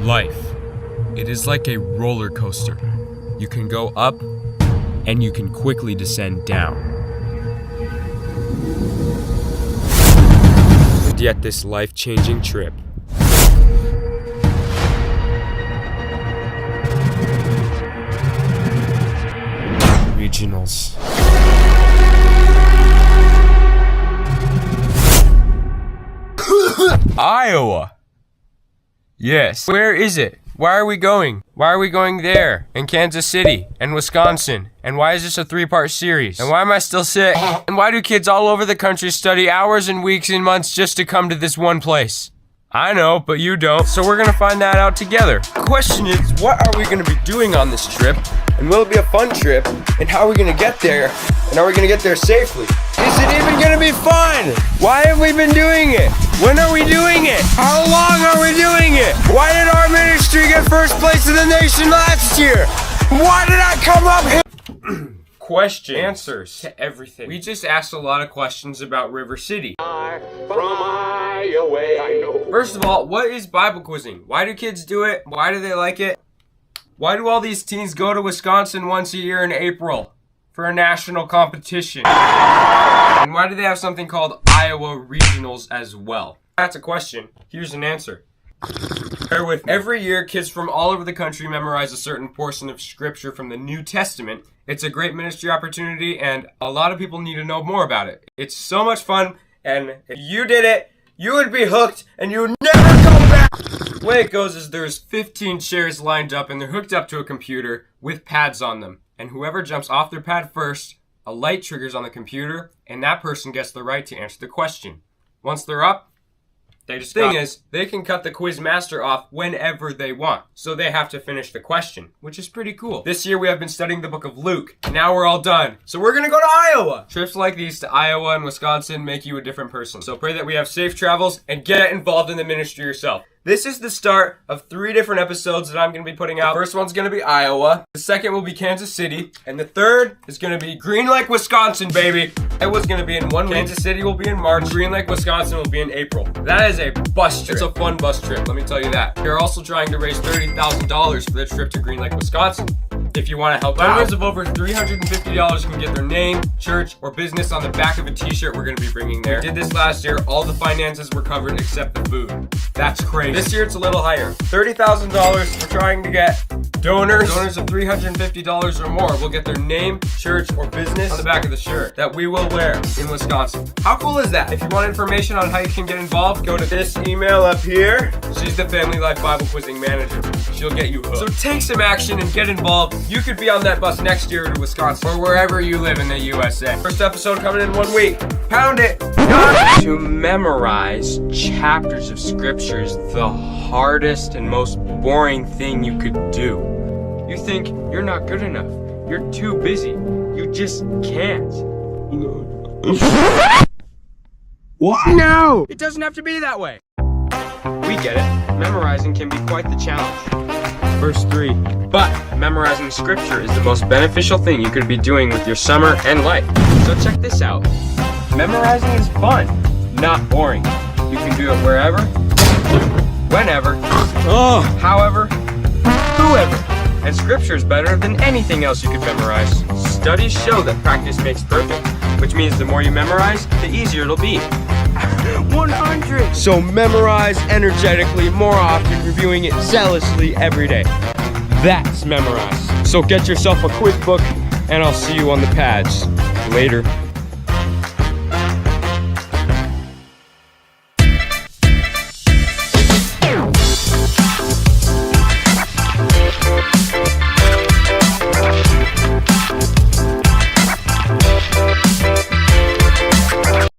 Life. It is like a roller coaster. You can go up and you can quickly descend down. And yet this life-changing trip regionals. Iowa. Yes. Where is it? Why are we going? Why are we going there? And Kansas City and Wisconsin? And why is this a 3-part series? And why am I still sick? And why do kids all over the country study hours and weeks and months just to come to this one place? I know, but you don't. So we're gonna find that out together. The question is, what are we gonna be doing on this trip? And will it be a fun trip? And how are we gonna get there? And are we gonna get there safely? Is it even gonna be fun? Why have we been doing it? When are we doing it? How long are we doing it? Why did our ministry get first place in the nation last year? Why did I come up here? Questions. Answers to everything. We just asked a lot of questions about River City. First of all, what is Bible quizzing? Why do kids do it? Why do they like it? Why do all these teens go to Wisconsin once a year in April for a national competition? And why do they have something called Iowa Regionals as well? That's a question. Here's an answer. Bear with me. Every year, kids from all over the country memorize a certain portion of scripture from the New Testament. It's a great ministry opportunity, and a lot of people need to know more about it. It's so much fun, and if you did it, you would be hooked, and you would never come back. The way it goes is there's 15 chairs lined up, and they're hooked up to a computer with pads on them. And whoever jumps off their pad first, a light triggers on the computer, and that person gets the right to answer the question. Once they're up, the thing is, they can cut the quiz master off whenever they want, so they have to finish the question, which is pretty cool. This year we have been studying the book of Luke, and now we're all done. So we're gonna go to Iowa! Trips like these to Iowa and Wisconsin make you a different person. So pray that we have safe travels and get involved in the ministry yourself. This is the start of 3 different episodes that I'm going to be putting out. The first one's going to be Iowa. The second will be Kansas City. And the third is going to be Green Lake, Wisconsin, baby. Iowa's going to be in 1 week. Kansas City will be in March. Green Lake, Wisconsin will be in April. That is a bus trip. It's a fun bus trip, let me tell you that. We're also trying to raise $30,000 for the trip to Green Lake, Wisconsin. If you want to help out, members of over $350 can get their name, church, or business on the back of a t-shirt we're going to be bringing there. We did this last year. All the finances were covered except the food. That's crazy. This year it's a little higher. $30,000. We're trying to get donors of $350 or more will get their name, church, or business on the back of the shirt that we will wear in Wisconsin. How cool is that? If you want information on how you can get involved, go to this email up here. She's the Family Life Bible Quizzing Manager. She'll get you hooked. So take some action and get involved. You could be on that bus next year to Wisconsin or wherever you live in the USA. First episode coming in 1 week. Pound it. To memorize chapters of scripture is the hardest and most boring thing you could do. You think you're not good enough. You're too busy. You just can't. What? No! It doesn't have to be that way. We get it. Memorizing can be quite the challenge. Verse 3. But memorizing scripture is the most beneficial thing you could be doing with your summer and life. So check this out. Memorizing is fun, not boring. You can do it wherever, whenever, however, whoever. And scripture is better than anything else you could memorize. Studies show that practice makes perfect, which means the more you memorize, the easier it'll be. 100! So memorize energetically more often, reviewing it zealously every day. That's memorize. So get yourself a quiz book, and I'll see you on the pads. Later.